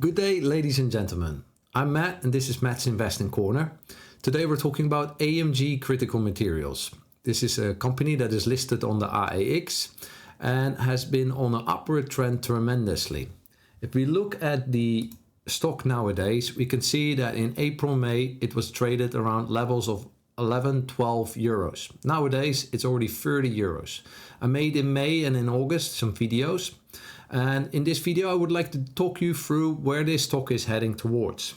Good day, ladies and gentlemen. I'm Matt and this is Matt's Investing Corner. Today we're talking about AMG Critical Materials. This is a company that is listed on the AEX and has been on an upward trend tremendously. If we look at the stock nowadays, we can see that in April, May, it was traded around levels of 11, 12 euros. Nowadays, it's already 30 euros. I made in May and in August some videos. And in this video, I would like to talk you through where this stock is heading towards.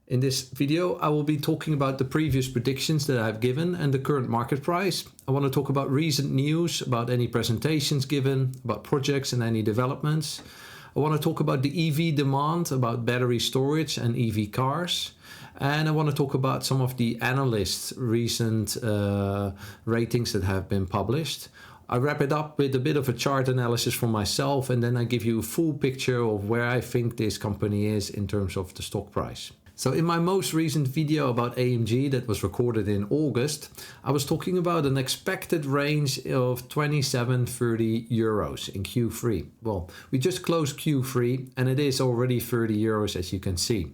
In this video, I will be talking about the previous predictions that I've given and the current market price. I want to talk about recent news, about any presentations given, about projects and any developments. I want to talk about the EV demand, about battery storage and EV cars. And I want to talk about some of the analysts' recent ratings that have been published. I wrap it up with a bit of a chart analysis for myself, and then I give you a full picture of where I think this company is in terms of the stock price. So in my most recent video about AMG that was recorded in August, I was talking about an expected range of 27-30 euros in Q3. Well, we just closed Q3 and it is already 30 euros as you can see.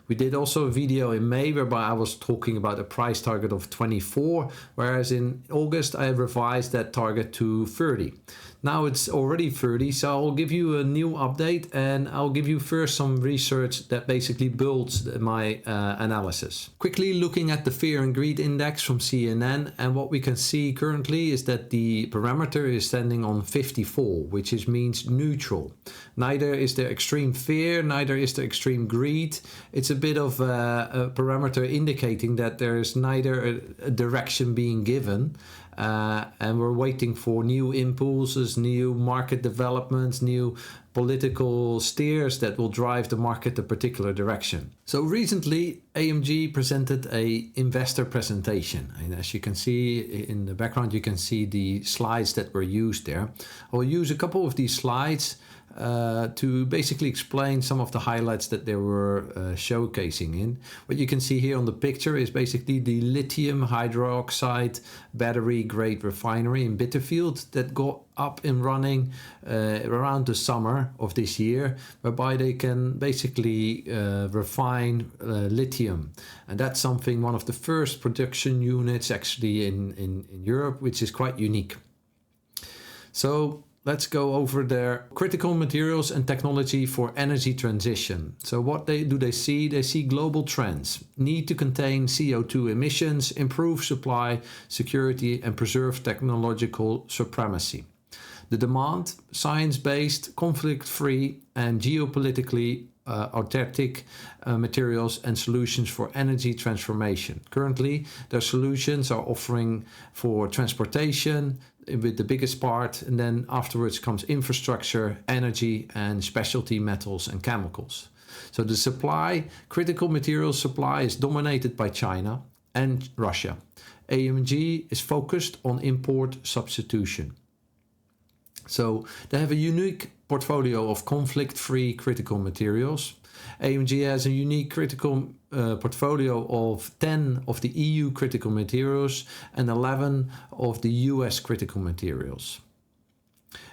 We did also a video in May whereby I was talking about a price target of 24, whereas in August I revised that target to 30. Now it's already 30, so I'll give you a new update and I'll give you first some research that basically builds my analysis. Quickly looking at the Fear and Greed Index from CNN, and what we can see currently is that the parameter is standing on 54, which means neutral. Neither is there extreme fear, neither is there extreme greed. It's a bit of a parameter indicating that there is neither a direction being given. And we're waiting for new impulses, new market developments, new political steers that will drive the market a particular direction. So recently AMG presented an investor presentation, and as you can see in the background you can see the slides that were used there. I will use a couple of these slides to basically explain some of the highlights that they were showcasing in. What you can see here on the picture is basically the lithium hydroxide battery grade refinery in Bitterfield that got up and running around the summer of this year, whereby they can basically refine lithium. And that's something, one of the first production units actually in Europe, which is quite unique. So let's go over their critical materials and technology for energy transition. So what do they see? They see global trends, need to contain CO2 emissions, improve supply security and preserve technological supremacy. The demand, science-based, conflict-free and geopolitically autarkic materials and solutions for energy transformation. Currently, their solutions are offering for transportation with the biggest part, and then afterwards comes infrastructure, energy and specialty metals and chemicals. So the supply, critical materials supply is dominated by China and Russia. AMG is focused on import substitution. So they have a unique portfolio of conflict-free critical materials. AMG has a unique critical portfolio of 10 of the EU critical materials and 11 of the US critical materials.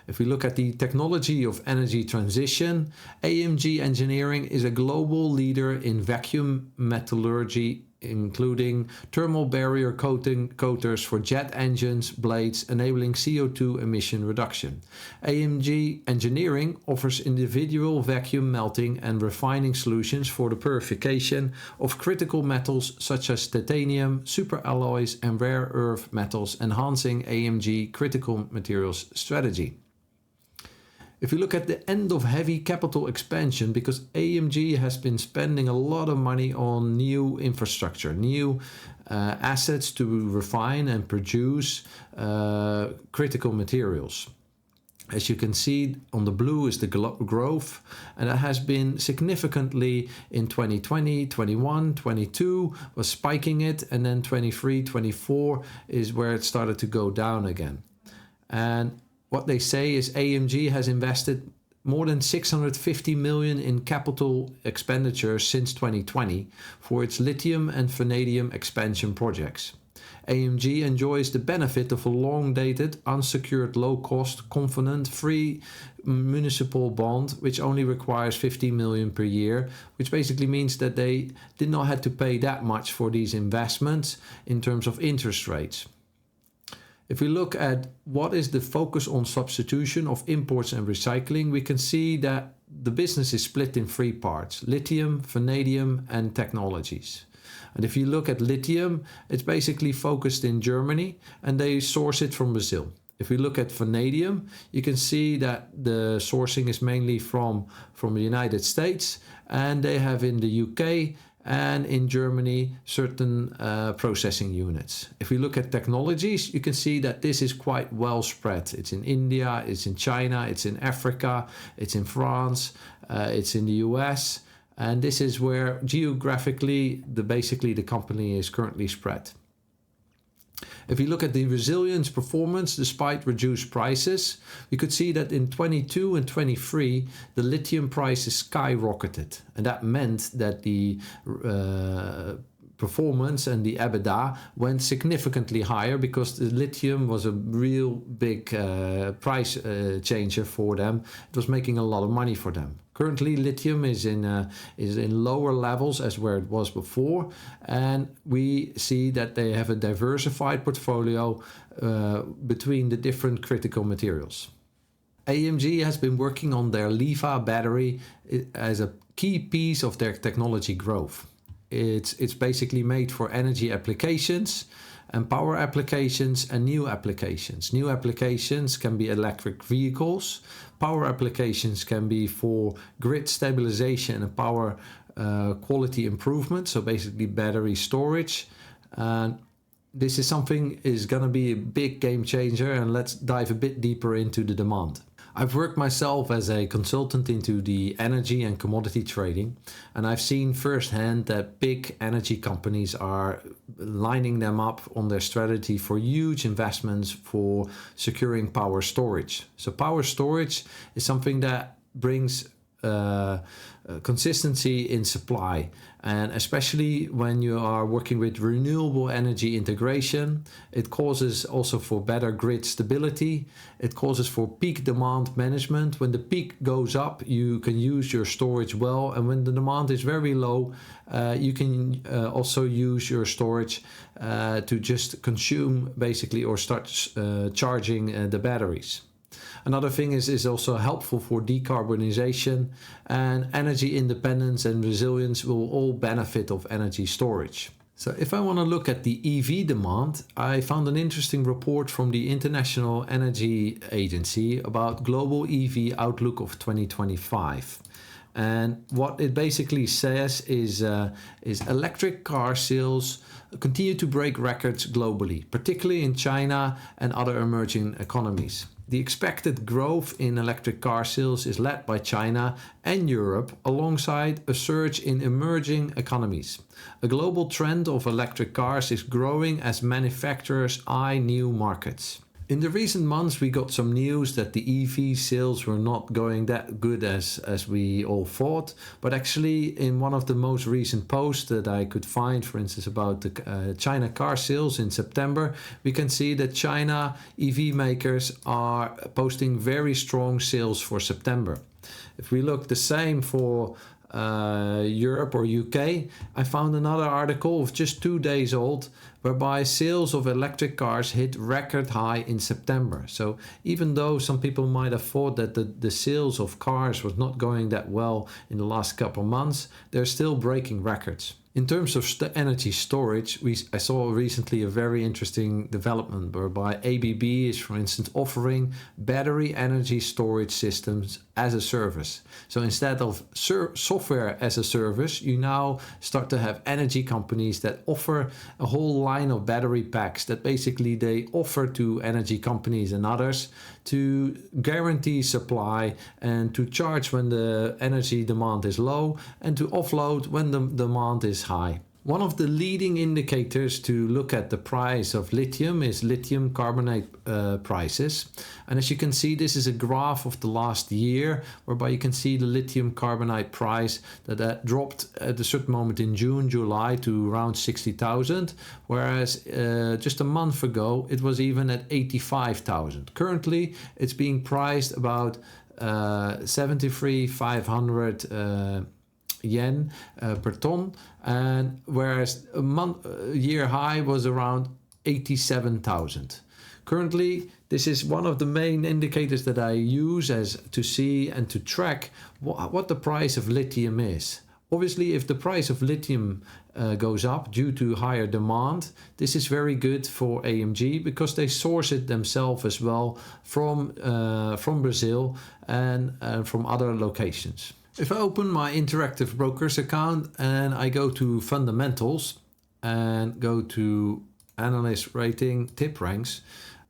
If we look at the technology of energy transition, AMG Engineering is a global leader in vacuum metallurgy, including thermal barrier coaters for jet engines, blades, enabling CO2 emission reduction. AMG Engineering offers individual vacuum melting and refining solutions for the purification of critical metals such as titanium, superalloys and rare earth metals, enhancing AMG Critical Materials strategy. If you look at the end of heavy capital expansion, because AMG has been spending a lot of money on new infrastructure, new assets to refine and produce critical materials. As you can see on the blue is the growth, and that has been significantly in 2020, 21, 22 was spiking it, and then 23, 24 is where it started to go down again. And what they say is AMG has invested more than 650 million in capital expenditures since 2020 for its lithium and vanadium expansion projects. AMG enjoys the benefit of a long-dated, unsecured, low-cost, covenant-free municipal bond, which only requires 50 million per year, which basically means that they did not have to pay that much for these investments in terms of interest rates. If we look at what is the focus on substitution of imports and recycling, we can see that the business is split in three parts: lithium, vanadium, and technologies. And if you look at lithium, it's basically focused in Germany and they source it from Brazil. If we look at vanadium, you can see that the sourcing is mainly from the United States, and they have in the UK and in Germany certain processing units. If we look at technologies, you can see that this is quite well spread. It's in India, it's in China, it's in Africa, it's in France, it's in the US, and this is where geographically basically the company is currently spread. If we look at the resilience performance despite reduced prices, we could see that in 22 and 23 the lithium prices skyrocketed, and that meant that the performance and the EBITDA went significantly higher because the lithium was a real big price changer for them. It was making a lot of money for them. Currently, lithium is in lower levels as where it was before, and we see that they have a diversified portfolio between the different critical materials. AMG has been working on their LIVA battery as a key piece of their technology growth. It's basically made for energy applications and power applications and new applications. New applications can be electric vehicles. Power applications can be for grid stabilization and power quality improvement, so basically battery storage. This is something is going to be a big game changer, and let's dive a bit deeper into the demand. I've worked myself as a consultant into the energy and commodity trading, and I've seen firsthand that big energy companies are lining them up on their strategy for huge investments for securing power storage. So power storage is something that brings consistency in supply, and especially when you are working with renewable energy integration, it causes also for better grid stability. It causes for peak demand management. When the peak goes up, you can use your storage well, and when the demand is very low, you can also use your storage to just consume basically or start charging the batteries. Another thing is also helpful for decarbonization, and energy independence and resilience will all benefit of energy storage. So if I want to look at the EV demand, I found an interesting report from the International Energy Agency about global EV outlook of 2025. And what it basically says is electric car sales continue to break records globally, particularly in China and other emerging economies. The expected growth in electric car sales is led by China and Europe, alongside a surge in emerging economies. A global trend of electric cars is growing as manufacturers eye new markets. In the recent months, we got some news that the EV sales were not going that good as we all thought. But actually, in one of the most recent posts that I could find, for instance, about the China car sales in September, we can see that China EV makers are posting very strong sales for September. If we look the same for Europe or UK, I found another article of just 2 days old whereby sales of electric cars hit record high in September. So even though some people might have thought that the sales of cars was not going that well in the last couple of months, they're still breaking records. In terms of energy storage, I saw recently a very interesting development whereby ABB is, for instance, offering battery energy storage systems as a service. So instead of software as a service, you now start to have energy companies that offer a whole line of battery packs that basically they offer to energy companies and others to guarantee supply and to charge when the energy demand is low and to offload when the demand is high. One of the leading indicators to look at the price of lithium is lithium carbonate prices. And as you can see, this is a graph of the last year, whereby you can see the lithium carbonate price that dropped at a certain moment in June, July to around 60,000, whereas just a month ago it was even at 85,000. Currently it's being priced about 73,500 yen per ton, and whereas a year high was around 87,000. Currently, this is one of the main indicators that I use as to see and to track what the price of lithium is. Obviously, if the price of lithium goes up due to higher demand, this is very good for AMG because they source it themselves as well from Brazil and from other locations. If I open my Interactive Brokers account and I go to Fundamentals and go to Analyst Rating Tip Ranks,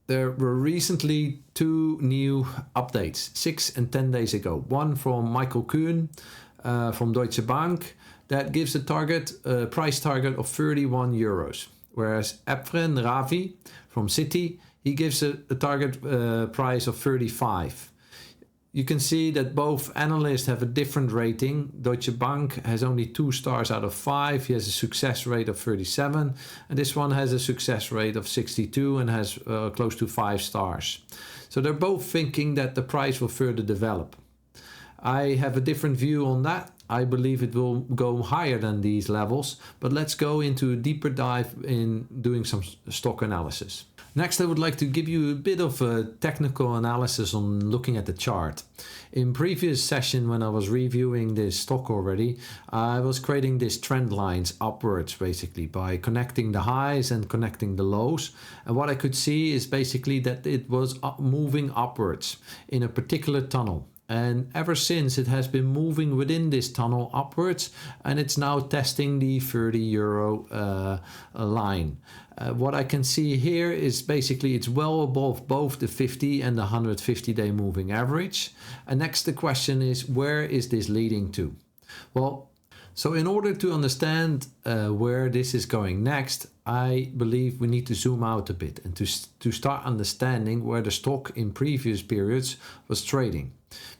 there were recently two new updates, 6 and 10 days ago. One from Michael Kuhn from Deutsche Bank that gives a price target of 31 euros. Whereas Efren Ravi from Citi, he gives a target price of 35. You can see that both analysts have a different rating. Deutsche Bank has only 2 stars out of 5. He has a success rate of 37. And this one has a success rate of 62 and has close to 5 stars. So they're both thinking that the price will further develop. I have a different view on that. I believe it will go higher than these levels. But let's go into a deeper dive in doing some stock analysis. Next, I would like to give you a bit of a technical analysis on looking at the chart. In previous session, when I was reviewing this stock already, I was creating these trend lines upwards basically by connecting the highs and connecting the lows. And what I could see is basically that it was moving upwards in a particular tunnel. And ever since it has been moving within this tunnel upwards, and it's now testing the 30 euro line. What I can see here is basically it's well above both the 50 and the 150-day moving average. And next the question is, where is this leading to? Well, so in order to understand where this is going next, I believe we need to zoom out a bit and to start understanding where the stock in previous periods was trading.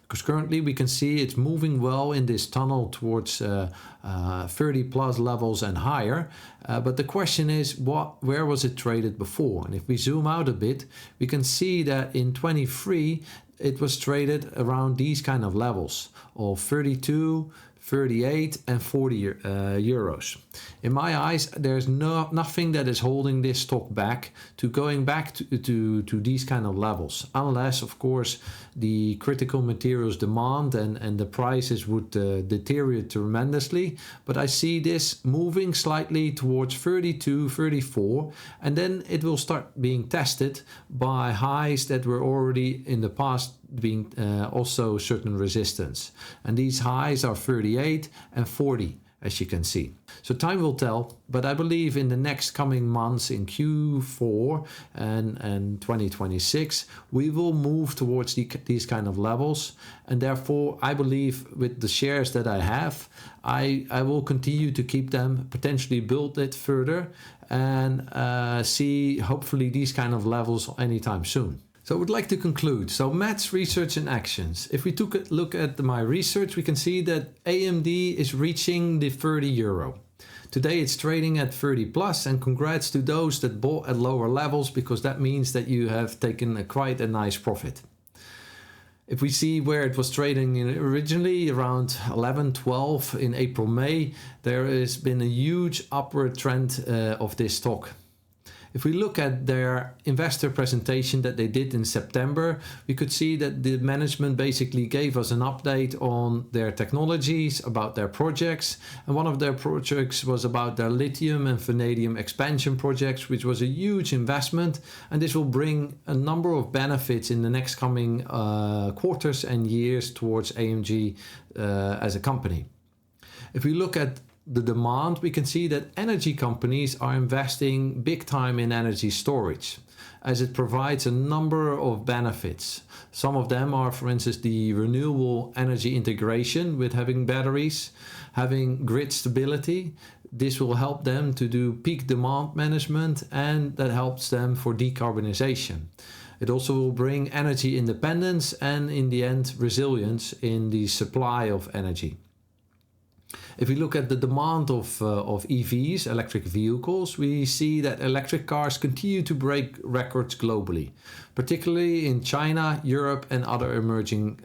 Because currently we can see it's moving well in this tunnel towards 30 plus levels and higher. But the question is, where was it traded before? And if we zoom out a bit, we can see that in 23 it was traded around these kind of levels of 32, 38 and 40 euros. In my eyes, there's nothing that is holding this stock back to going back to these kind of levels, unless of course the critical materials demand and the prices would deteriorate tremendously. But I see this moving slightly towards 32, 34, and then it will start being tested by highs that were already in the past being also certain resistance, and these highs are 38 and 40, as you can see. So time will tell, but I believe in the next coming months in Q4 and 2026 we will move towards these kind of levels, and therefore I believe with the shares that I have, I will continue to keep them, potentially build it further, and see hopefully these kind of levels anytime soon. So I would like to conclude. So Matt's research and actions. If we took a look at my research, we can see that AMD is reaching the 30 euro. Today it's trading at 30 plus, and congrats to those that bought at lower levels, because that means that you have taken quite a nice profit. If we see where it was trading originally around 11, 12 in April, May, there has been a huge upward trend of this stock. If we look at their investor presentation that they did in September, we could see that the management basically gave us an update on their technologies, about their projects. And one of their projects was about their lithium and vanadium expansion projects, which was a huge investment. And this will bring a number of benefits in the next coming quarters and years towards AMG as a company. If we look at the demand, we can see that energy companies are investing big time in energy storage, as it provides a number of benefits. Some of them are, for instance, the renewable energy integration with having batteries, having grid stability, This will help them to do peak demand management, and that helps them for decarbonization. It also will bring energy independence and in the end resilience in the supply of energy. If we look at the demand of EVs, electric vehicles, we see that electric cars continue to break records globally, particularly in China, Europe and other emerging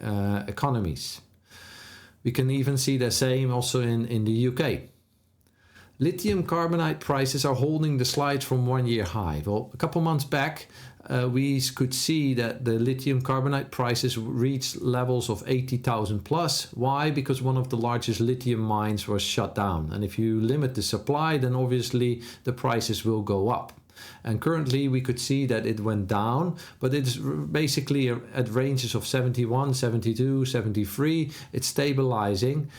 economies. We can even see the same also in the UK. Lithium carbonate prices are holding the slide from 1 year high. Well, a couple months back, we could see that the lithium carbonate prices reached levels of 80,000 plus. Why? Because one of the largest lithium mines was shut down. And if you limit the supply, then obviously the prices will go up. And currently we could see that it went down, but it's basically at ranges of 71, 72, 73. It's stabilizing.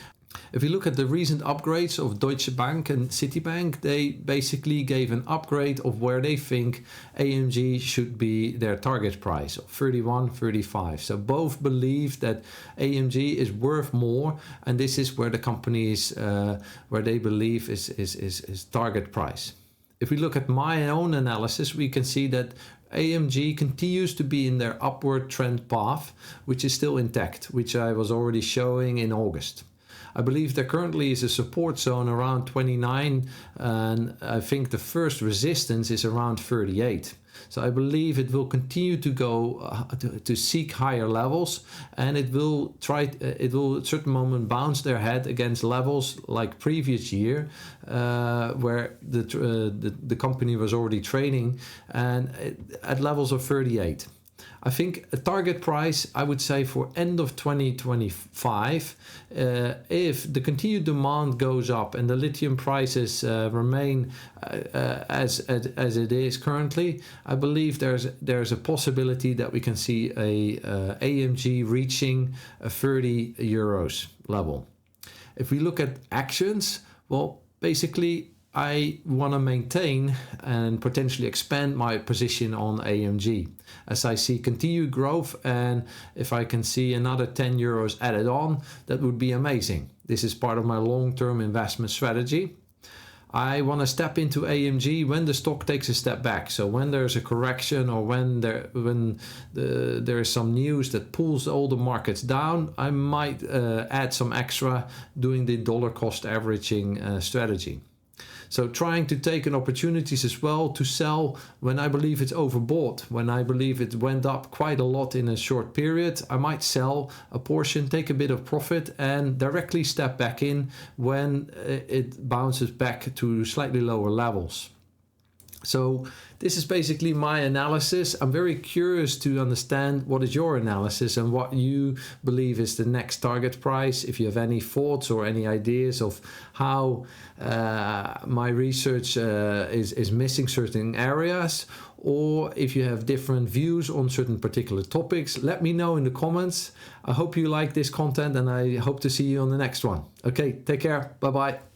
If you look at the recent upgrades of Deutsche Bank and Citibank, they basically gave an upgrade of where they think AMG should be their target price of 31, 35. So both believe that AMG is worth more, and this is where the company is, where they believe is target price. If we look at my own analysis, we can see that AMG continues to be in their upward trend path, which is still intact, which I was already showing in August. I believe there currently is a support zone around 29, and I think the first resistance is around 38. So I believe it will continue to go to seek higher levels, and it will at a certain moment bounce their head against levels like previous year, where the company was already trading and at levels of 38. I think a target price, I would say, for end of 2025, if the continued demand goes up and the lithium prices remain as it is currently, I believe there's a possibility that we can see a AMG reaching a 30 euros level. If we look at actions, well, basically I want to maintain and potentially expand my position on AMG as I see continued growth, and if I can see another 10 euros added on, that would be amazing. This is part of my long-term investment strategy. I want to step into AMG when the stock takes a step back. So when there's a correction or when there is some news that pulls all the markets down, I might add some extra doing the dollar cost averaging strategy. So trying to take an opportunities as well to sell when I believe it's overbought. When I believe it went up quite a lot in a short period, I might sell a portion, take a bit of profit and directly step back in when it bounces back to slightly lower levels. So this is basically my analysis. I'm very curious to understand what is your analysis and what you believe is the next target price. If you have any thoughts or any ideas of how my research is missing certain areas, or if you have different views on certain particular topics, let me know in the comments. I hope you like this content and I hope to see you on the next one. Okay, take care. Bye-bye.